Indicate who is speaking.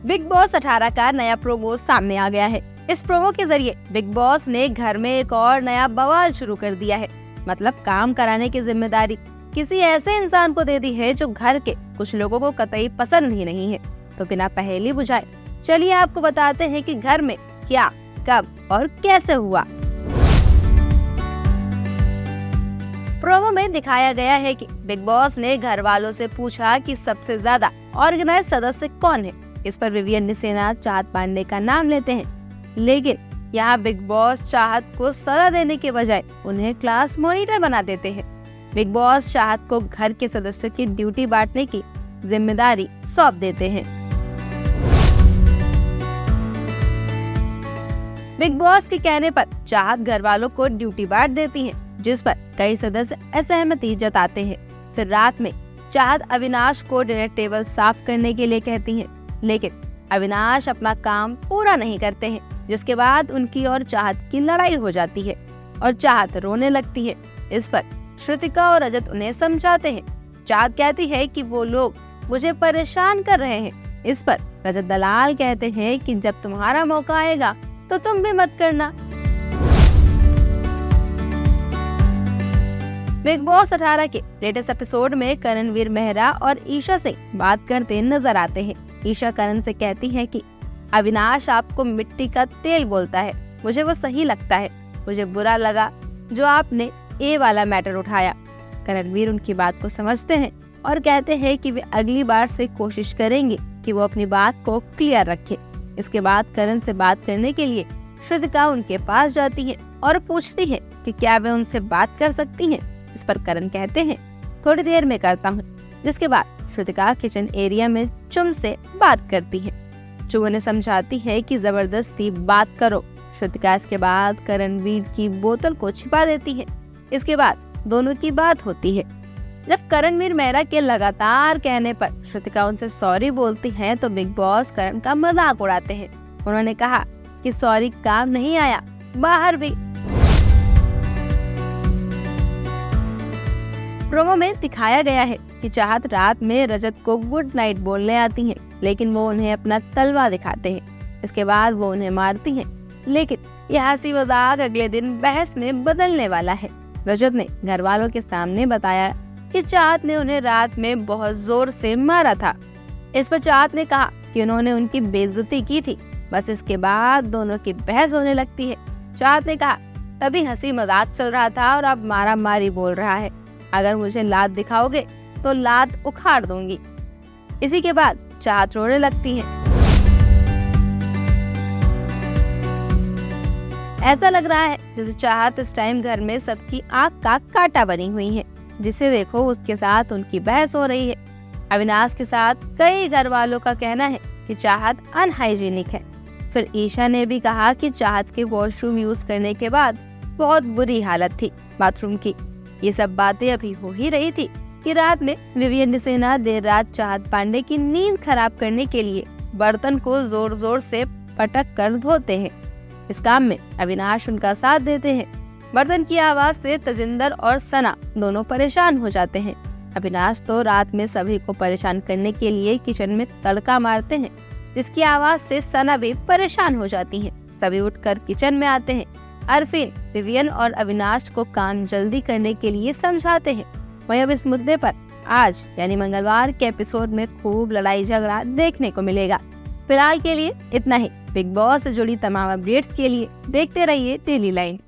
Speaker 1: Big boss 18 का नया promo सामने आ गया है। इस प्रोमो के जरिए बिग बॉस ने घर में एक और नया बवाल शुरू कर दिया है। मतलब काम कराने की जिम्मेदारी किसी ऐसे इंसान को दे दी है जो घर के कुछ लोगों को कतई पसंद ही नहीं है। तो बिना पहेली बुझाए चलिए आपको बताते हैं कि घर में क्या, कब और कैसे हुआ। प्रोमो में दिखाया गया है कि बिग बॉस ने घर वालों से पूछा कि सबसे ज्यादा ऑर्गेनाइज सदस्य कौन है। इस पर विवियन निसेना चाहत पांडे का नाम लेते हैं, लेकिन यहाँ बिग बॉस चाहत को सजा देने के बजाय उन्हें क्लास मॉनिटर बना देते हैं। बिग बॉस चाहत को घर के सदस्यों की ड्यूटी बांटने की जिम्मेदारी सौंप देते हैं। बिग बॉस के कहने पर चाहत घर वालों को ड्यूटी बांट देती है, जिस पर कई सदस्य असहमति जताते हैं। फिर रात में चाहत अविनाश को डिनर टेबल साफ करने के लिए कहती हैं, लेकिन अविनाश अपना काम पूरा नहीं करते हैं, जिसके बाद उनकी और चाहत की लड़ाई हो जाती है और चाहत रोने लगती है। इस पर श्रुतिका और रजत उन्हें समझाते हैं। चाहत कहती है कि वो लोग मुझे परेशान कर रहे हैं। इस पर रजत दलाल कहते हैं कि जब तुम्हारा मौका आएगा तो तुम भी मत करना। बिग बॉस 18 के लेटेस्ट एपिसोड में करणवीर मेहरा और ईशा से बात करते नजर आते हैं। ईशा करण से कहती है कि अविनाश आपको मिट्टी का तेल बोलता है, मुझे वो सही लगता है। मुझे बुरा लगा जो आपने ए वाला मैटर उठाया। करणवीर उनकी बात को समझते हैं और कहते हैं कि वे अगली बार से कोशिश करेंगे कि वो अपनी बात को क्लियर रखे। इसके बाद करण से बात करने के लिए श्रुतिका उनके पास जाती है और पूछती है कि क्या वे उनसे बात कर सकती हैं। इस पर करण कहते हैं थोड़ी देर में करता हूँ। जिसके बाद श्रुतिका किचन एरिया में चुम से बात करती है, जो उन्हें समझाती है कि जबरदस्ती बात करो। श्रुतिका इसके बाद करणवीर की बोतल को छिपा देती है। इसके बाद दोनों की बात होती है। जब करणवीर मेहरा के लगातार कहने पर श्रुतिका उनसे सॉरी बोलती है तो बिग बॉस करण का मजाक उड़ाते हैं। उन्होंने कहा कि सॉरी काम नहीं आया, बाहर भी। प्रोमो में दिखाया गया है कि चाहत रात में रजत को गुड नाइट बोलने आती हैं, लेकिन वो उन्हें अपना तलवा दिखाते हैं। इसके बाद वो उन्हें मारती हैं, लेकिन यह हंसी मजाक अगले दिन बहस में बदलने वाला है। रजत ने घर वालों के सामने बताया कि चाहत ने उन्हें रात में बहुत जोर से मारा था। इस पर चाहत ने कहा कि उन्होंने उनकी बेइज्जती की थी। बस इसके बाद दोनों की बहस होने लगती है। चाहत ने कहा तभी हंसी मजाक चल रहा था और अब मारा मारी बोल रहा है। अगर मुझे लात दिखाओगे तो लात उखाड़ दूंगी। इसी के बाद चाहत रोने लगती है। ऐसा लग रहा है जैसे चाहत इस टाइम घर में सबकी आंख का कांटा बनी हुई है। जिसे देखो उसके साथ उनकी बहस हो रही है। अविनाश के साथ कई घर वालों का कहना है कि चाहत अनहाइजीनिक है। फिर ईशा ने भी कहा कि चाहत के वॉशरूम यूज करने के बाद बहुत बुरी हालत थी बाथरूम की। ये सब बातें अभी हो ही रही थी कि रात में विवियन निसेना देर रात चाहत पांडे की नींद खराब करने के लिए बर्तन को जोर जोर से पटक कर धोते हैं। इस काम में अविनाश उनका साथ देते हैं। बर्तन की आवाज से तजिंदर और सना दोनों परेशान हो जाते हैं। अविनाश तो रात में सभी को परेशान करने के लिए किचन में तड़का मारते हैं, जिसकी आवाज से सना भी परेशान हो जाती हैं। सभी उठकर किचन में आते हैं। अरफीन विवियन और अविनाश को काम जल्दी करने के लिए समझाते हैं। वहीं अब इस मुद्दे पर आज यानी मंगलवार के एपिसोड में खूब लड़ाई झगड़ा देखने को मिलेगा। फिलहाल के लिए इतना ही। बिग बॉस से जुड़ी तमाम अपडेट्स के लिए देखते रहिए डेली लाइन।